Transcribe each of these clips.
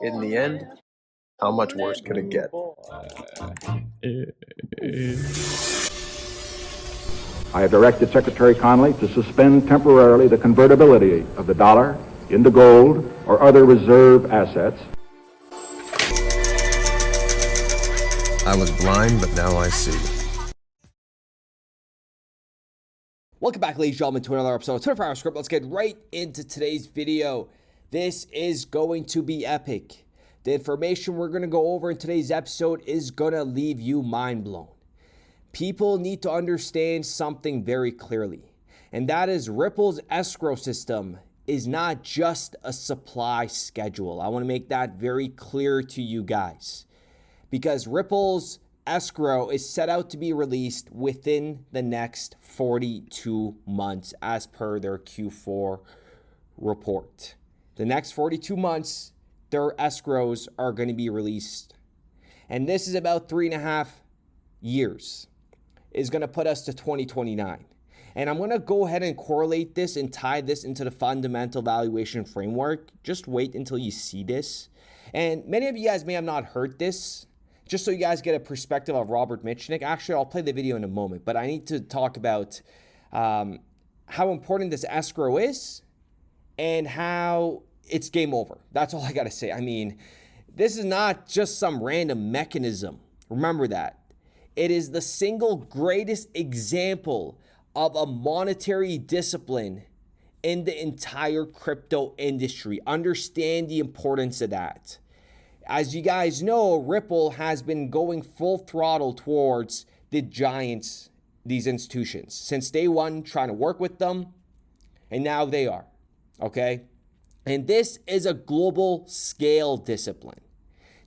In the end, how much worse could it get? I have directed Secretary Connally to suspend temporarily the convertibility of the dollar into gold or other reserve assets. I was blind, but now I see. Welcome back, ladies and gentlemen, to another episode of 24 Hour Script. Let's get right into today's video. This is going to be epic. The information we're going to go over in today's episode is going to leave you mind blown. People need to understand something very clearly, and that is Ripple's escrow system is not just a supply schedule. I want to make that very clear to you guys, because Ripple's escrow is set out to be released within the next 42 months as per their Q4 report. The next 42 months, their escrows are going to be released. And this is about 3.5 years. Is going to put us to 2029. And I'm going to go ahead and correlate this and tie this into the fundamental valuation framework. Just wait until you see this. And many of you guys may have not heard this. Just so you guys get a perspective of Robert Mitchnick. Actually, I'll play the video in a moment, but I need to talk about how important this escrow is and how it's game over. That's all I got to say. I mean, this is not just some random mechanism. Remember that. It is the single greatest example of a monetary discipline in the entire crypto industry. Understand the importance of that. As you guys know, Ripple has been going full throttle towards the giants, these institutions, since day one, trying to work with them, and now they are, okay? And this is a global scale discipline.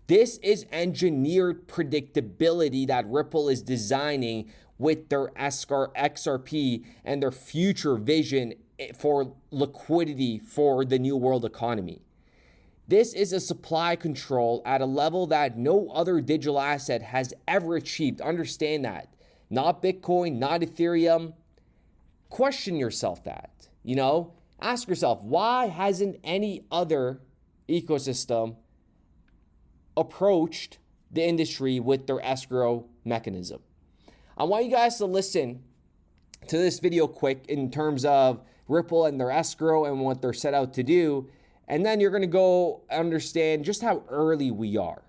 This is engineered predictability that Ripple is designing with their XRP and their future vision for liquidity for the new world economy. This is a supply control at a level that no other digital asset has ever achieved. Understand that. Not Bitcoin, not Ethereum. Question yourself that. Ask yourself, why hasn't any other ecosystem approached the industry with their escrow mechanism? I want you guys to listen to this video quick in terms of Ripple and their escrow and what they're set out to do. And then you're going to go understand just how early we are.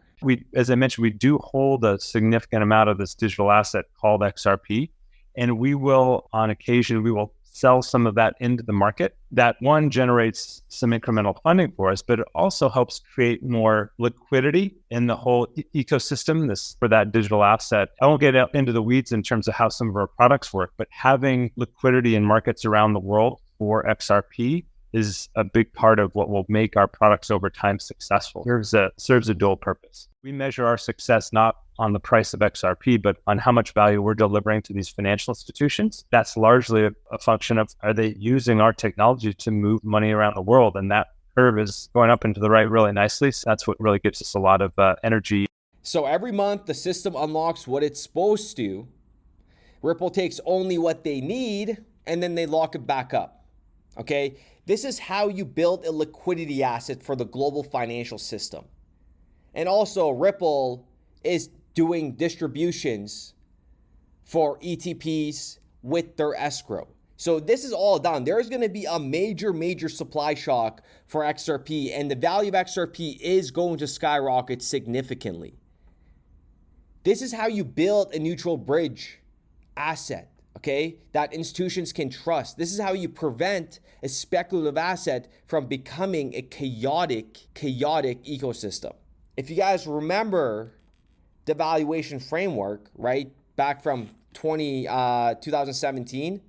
As I mentioned, we do hold a significant amount of this digital asset called XRP. And we will, on occasion, sell some of that into the market. That one generates some incremental funding for us, but it also helps create more liquidity in the whole ecosystem for that digital asset. I won't get into the weeds in terms of how some of our products work, but having liquidity in markets around the world for XRP is a big part of what will make our products over time successful. Serves a dual purpose. We measure our success not on the price of XRP, but on how much value we're delivering to these financial institutions. That's largely a function of, are they using our technology to move money around the world? And that curve is going up into the right really nicely. So that's what really gives us a lot of energy. So every month the system unlocks what it's supposed to. Ripple takes only what they need and then they lock it back up. Okay? This is how you build a liquidity asset for the global financial system. And also Ripple is doing distributions for ETPs with their escrow. So this is all done. There's going to be a major supply shock for XRP, and the value of XRP is going to skyrocket significantly. This is how you build a neutral bridge asset, okay, that institutions can trust. This is how you prevent a speculative asset from becoming a chaotic ecosystem. If you guys remember the valuation framework, right, back from 2017,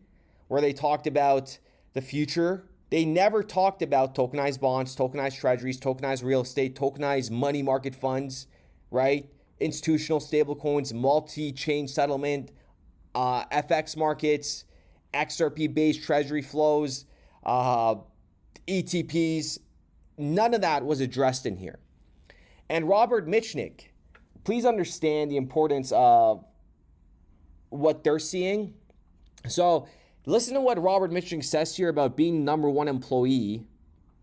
where they talked about the future, they never talked about tokenized bonds, tokenized treasuries, tokenized real estate, tokenized money market funds, right, institutional stablecoins, multi-chain settlement, FX markets, XRP-based treasury flows, ETPs. None of that was addressed in here. And Robert Mitchnick, please understand the importance of what they're seeing. So listen to what Robert Mitchnick says here about being number one employee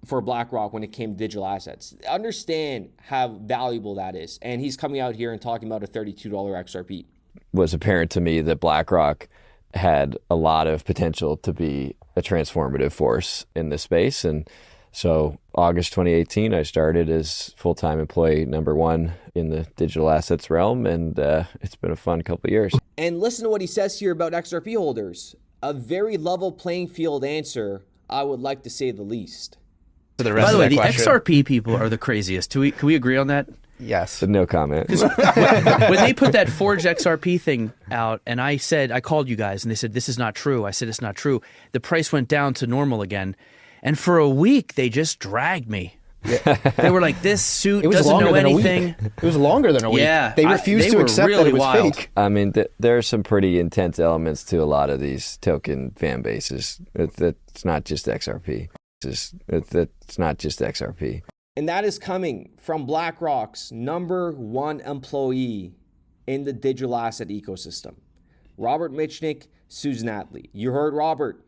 for BlackRock when it came to digital assets. Understand how valuable that is. And he's coming out here and talking about a $32 XRP. Was apparent to me that BlackRock had a lot of potential to be a transformative force in this space. And so August 2018, I started as full-time employee number one in the digital assets realm. And it's been a fun couple of years. And listen to what he says here about XRP holders. A very level playing field answer, I would like to say the least. By the way, the XRP people are the craziest. Can we agree on that? Yes. But no comment. When they put that forged XRP thing out, and I called you guys, and they said, this is not true. I said, it's not true. The price went down to normal again. And for a week, they just dragged me. Yeah. They were like, this suit doesn't know anything. It was longer than a week. Yeah. They refused to accept that it was fake. I mean, there are some pretty intense elements to a lot of these token fan bases. It's not just XRP. It's not just XRP. And that is coming from BlackRock's #1 employee in the digital asset ecosystem. Robert Mitchnick, Susan Atley. You heard Robert.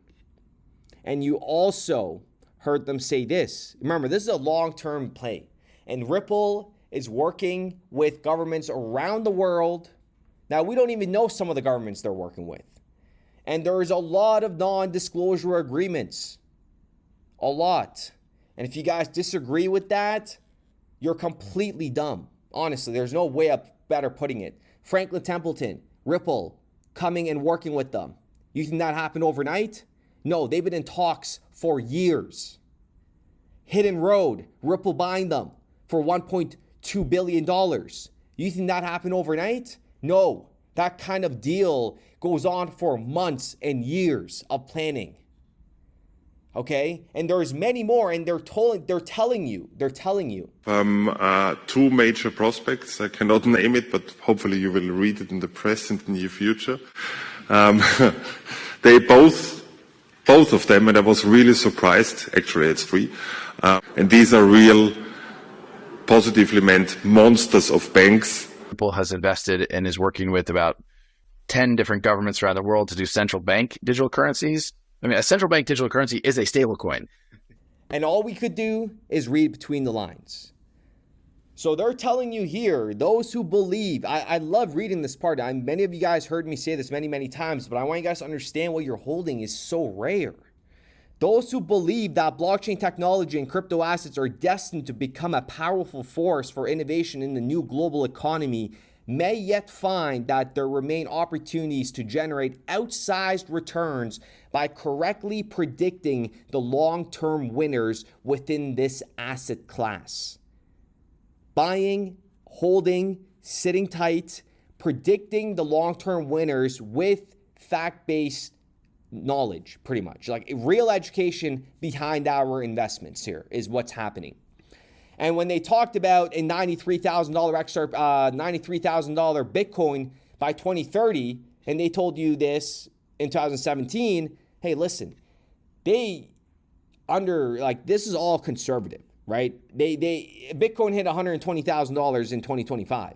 And you also heard them say this. Remember, this is a long-term play. And Ripple is working with governments around the world. Now, we don't even know some of the governments they're working with. And there is a lot of non-disclosure agreements. A lot. And if you guys disagree with that, you're completely dumb. Honestly, there's no way of better putting it. Franklin Templeton, Ripple, coming and working with them. You think that happened overnight? No, they've been in talks for years. Hidden Road, Ripple buying them for $1.2 billion. You think that happened overnight? No, that kind of deal goes on for months and years of planning. Okay, and there's many more, and they're telling you. Two major prospects. I cannot name it, but hopefully you will read it in the press in the near future. They both of them, and I was really surprised. Actually, it's free, and these are real, positively meant monsters of banks. Ripple has invested and is working with about 10 different governments around the world to do central bank digital currencies. I mean, a central bank digital currency is a stablecoin. And all we could do is read between the lines. So they're telling you here, those who believe, I love reading this part. Many of you guys heard me say this many, many times, but I want you guys to understand what you're holding is so rare. Those who believe that blockchain technology and crypto assets are destined to become a powerful force for innovation in the new global economy may yet find that there remain opportunities to generate outsized returns by correctly predicting the long-term winners within this asset class. Buying, holding, sitting tight, predicting the long-term winners with fact-based knowledge, pretty much. Like real education behind our investments here is what's happening. And when they talked about a $93,000 $93,000 Bitcoin by 2030, and they told you this in 2017, hey, listen, this is all conservative, right? Bitcoin hit $120,000 in 2025.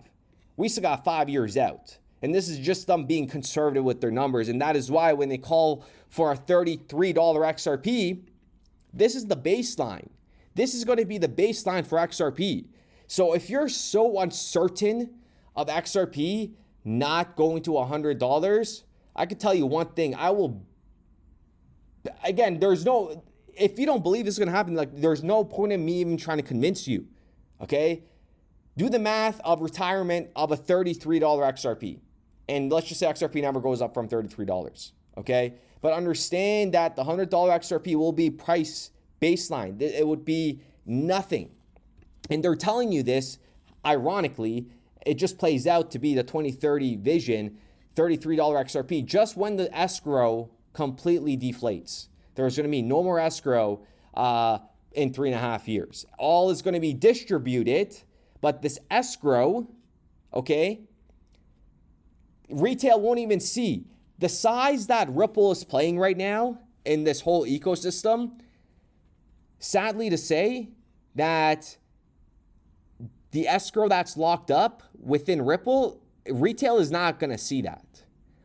We still got 5 years out. And this is just them being conservative with their numbers. And that is why when they call for a $33 XRP, this is the baseline. This is going to be the baseline for XRP. So if you're so uncertain of XRP not going to $100, I can tell you one thing. If you don't believe this is going to happen, there's no point in me even trying to convince you, okay? Do the math of retirement of a $33 XRP. And let's just say XRP never goes up from $33, okay? But understand that the $100 XRP will be price baseline. It would be nothing. And they're telling you this, ironically, it just plays out to be the 2030 vision, $33 XRP, just when the escrow completely deflates. There's going to be no more escrow in 3.5 years. All is going to be distributed, but this escrow, okay, retail won't even see. The size that Ripple is playing right now in this whole ecosystem, sadly to say that the escrow that's locked up within Ripple, retail is not going to see that.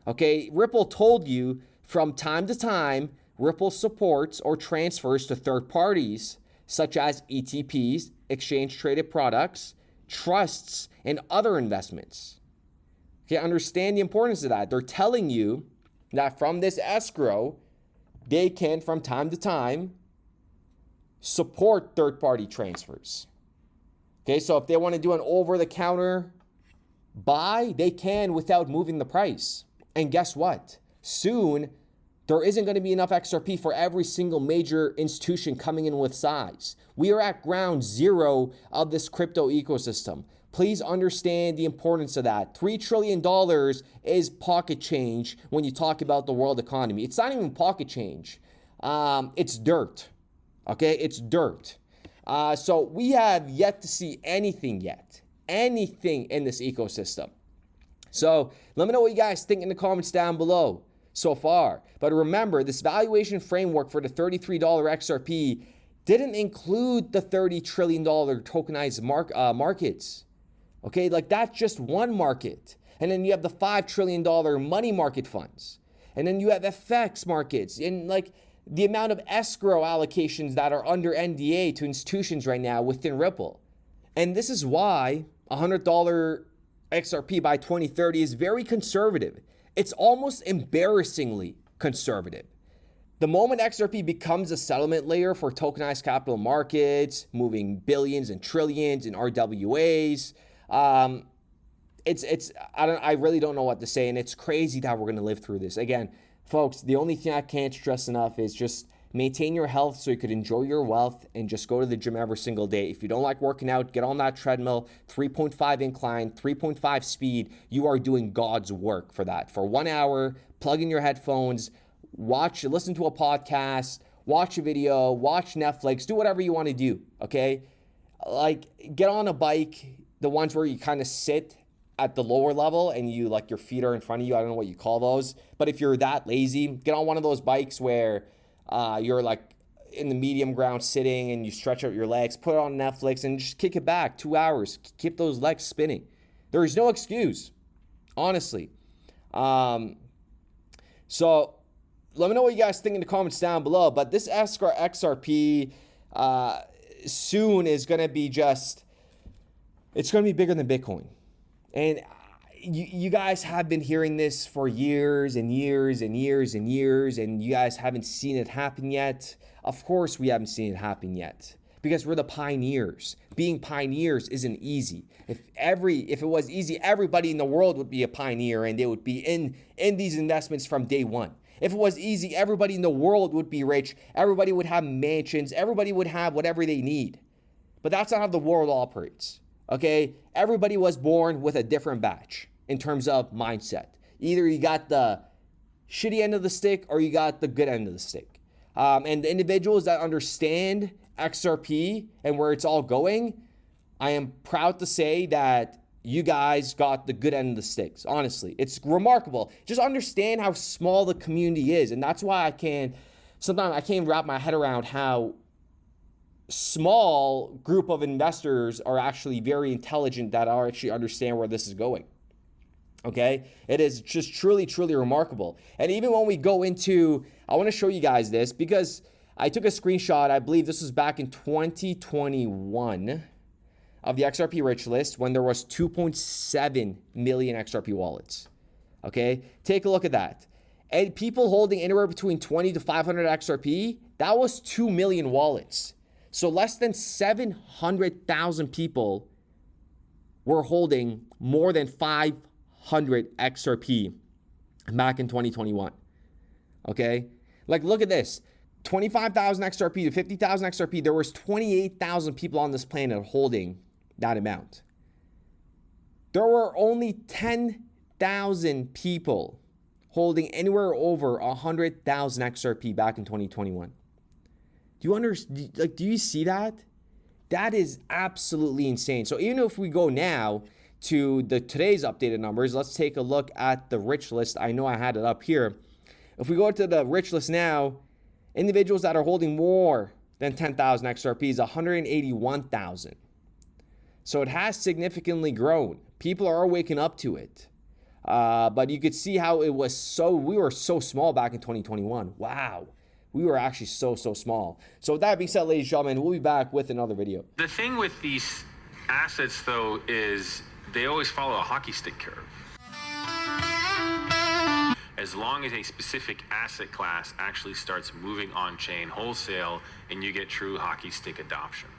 Okay, Ripple told you from time to time, Ripple supports or transfers to third parties such as ETPs, exchange traded products, trusts, and other investments. Okay, understand the importance of that. They're telling you that from this escrow, they can, from time to time, support third-party transfers. Okay, so if they want to do an over-the-counter buy, they can without moving the price. And guess what? Soon, there isn't going to be enough XRP for every single major institution coming in with size. We are at ground zero of this crypto ecosystem. Please understand the importance of that. $3 trillion is pocket change when you talk about the world economy. It's not even pocket change. It's dirt. Okay, it's dirt. So we have yet to see anything in this ecosystem. So let me know what you guys think in the comments down below so far. But remember, this valuation framework for the $33 XRP didn't include the $30 trillion tokenized markets. Okay, like that's just one market. And then you have the $5 trillion money market funds. And then you have FX markets and like the amount of escrow allocations that are under NDA to institutions right now within Ripple. And this is why $100 XRP by 2030 is very conservative. It's almost embarrassingly conservative. The moment XRP becomes a settlement layer for tokenized capital markets, moving billions and trillions in RWAs, I really don't know what to say, and it's crazy that we're going to live through this. Again, folks, the only thing I can't stress enough is just maintain your health so you could enjoy your wealth and just go to the gym every single day. If you don't like working out, get on that treadmill, 3.5 incline, 3.5 speed. You are doing God's work for that. For 1 hour, plug in your headphones, listen to a podcast, watch a video, watch Netflix, do whatever you want to do, okay? Like, get on a bike, the ones where you kind of sit at the lower level and you like your feet are in front of you. I don't know what you call those, but if you're that lazy, get on one of those bikes where you're like in the medium ground sitting and you stretch out your legs, put it on Netflix and just kick it back 2 hours. Keep those legs spinning. There is no excuse, honestly. So let me know what you guys think in the comments down below. But this XRP soon is going to be it's going to be bigger than Bitcoin. And you guys have been hearing this for years and years and years and years, and you guys haven't seen it happen yet. Of course we haven't seen it happen yet because we're the pioneers. Being pioneers isn't easy. If it was easy, everybody in the world would be a pioneer and they would be in these investments from day one. If it was easy, everybody in the world would be rich. Everybody would have mansions. Everybody would have whatever they need. But that's not how the world operates. Okay, everybody was born with a different batch in terms of mindset. Either you got the shitty end of the stick or you got the good end of the stick. And the individuals that understand XRP and where it's all going, I am proud to say that you guys got the good end of the sticks. Honestly, it's remarkable. Just understand how small the community is. And that's why sometimes I can't wrap my head around how small group of investors are actually very intelligent that are actually understand where this is going. Okay, it is just truly, truly remarkable. And even when we go into, I want to show you guys this because I took a screenshot. I believe this was back in 2021 of the XRP rich list when there was 2.7 million XRP wallets. Okay, take a look at that. And people holding anywhere between 20 to 500 XRP, that was 2 million wallets. So less than 700,000 people were holding more than 500 XRP back in 2021. Okay? Like, look at this. 25,000 XRP to 50,000 XRP, there was 28,000 people on this planet holding that amount. There were only 10,000 people holding anywhere over 100,000 XRP back in 2021. Do you see that? That is absolutely insane. So even if we go now to today's updated numbers, let's take a look at the rich list. I know I had it up here. If we go to the rich list now, individuals that are holding more than 10,000 XRP is 181,000. So it has significantly grown. People are waking up to it. But you could see how we were so small back in 2021. Wow. we were actually so small. So with that being said, ladies and gentlemen, we'll be back with another video. The thing with these assets, though, is they always follow a hockey stick curve. As long as a specific asset class actually starts moving on-chain wholesale and you get true hockey stick adoption.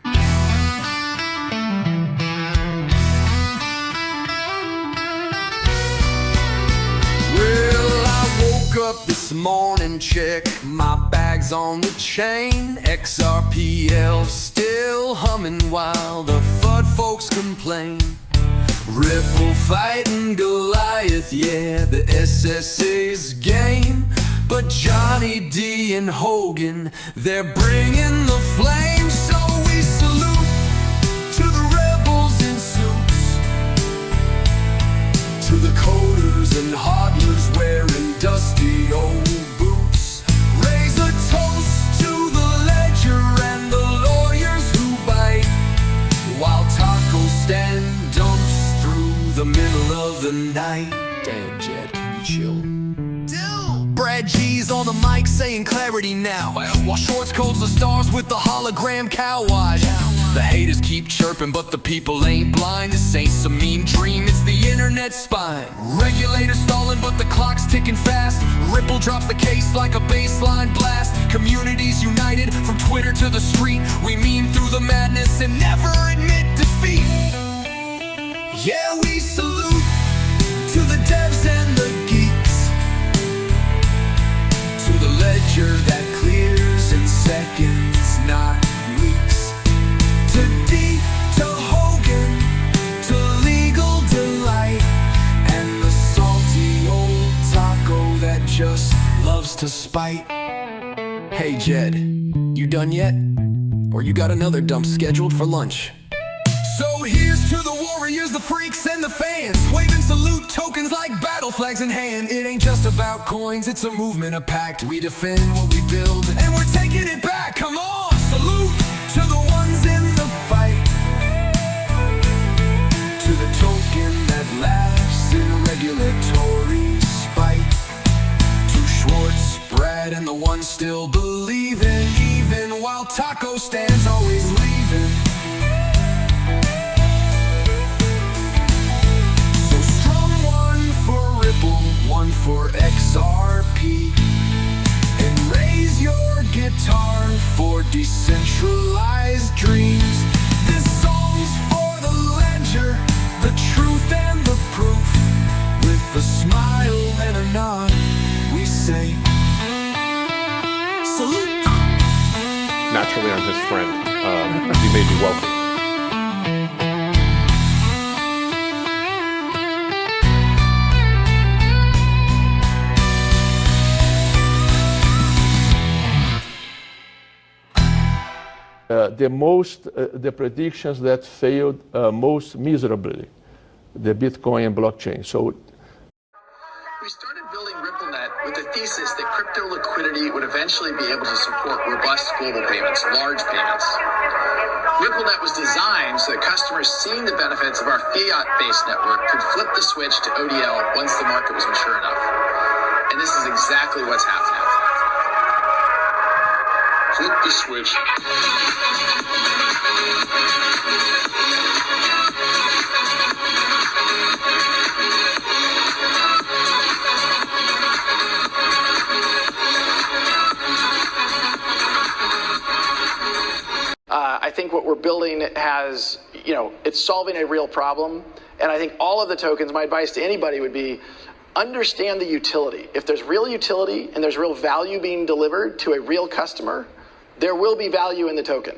Well, I woke up this morning, check my bags on the chain. XRPL still humming while the FUD folks complain. Ripple fighting Goliath, yeah, the SSA's game. But Johnny D and Hogan, they're bringing the flame. So we salute to the rebels in suits, to the coders and hodlers wearing dusty old boots. Raise a toast to the ledger and the lawyers who bite, while taco stand dumps through the middle of the night. Damn, Jed, can you chill? Brad G's on the mic saying clarity now, while Shorts codes the stars with the hologram cow wash. The haters keep chirping, but the people ain't blind. This ain't some mean dream, it's the internet spine. Regulators stalling, but the clock's ticking fast. Ripple drops the case like a baseline blast. Communities united from Twitter to the street. We meme through the madness and never admit defeat. Yeah, we salute to the devs and the geeks, to the ledger that clears in seconds, not weeks. To D, to Hogan, to legal delight, and the salty old taco that just loves to spite. Hey Jed, you done yet? Or you got another dump scheduled for lunch? So here's to the warriors, the freaks, and the fans, waving salute tokens like battle flags in hand. It ain't just about coins, it's a movement, a pact. We defend what we build, and we're taking it back. Come on, salute to the ones in the fight, to the token that laughs in regulatory spite, to Schwartz, Brad, and the ones still believing, even while taco stands always leaving. One for XRP, and raise your guitar for decentralized dreams. This song's for the ledger, the truth and the proof. With a smile and a nod, we say salute. Naturally, I'm his friend. He made me wealthy. The predictions that failed most miserably, the Bitcoin and blockchain. So we started building RippleNet with the thesis that crypto liquidity would eventually be able to support robust global payments, large payments. RippleNet was designed so that customers seeing the benefits of our fiat-based network could flip the switch to ODL once the market was mature enough. And this is exactly what's happening. Flip the switch. I think what we're building has, it's solving a real problem. And I think all of the tokens, my advice to anybody would be, understand the utility. If there's real utility and there's real value being delivered to a real customer, there will be value in the token.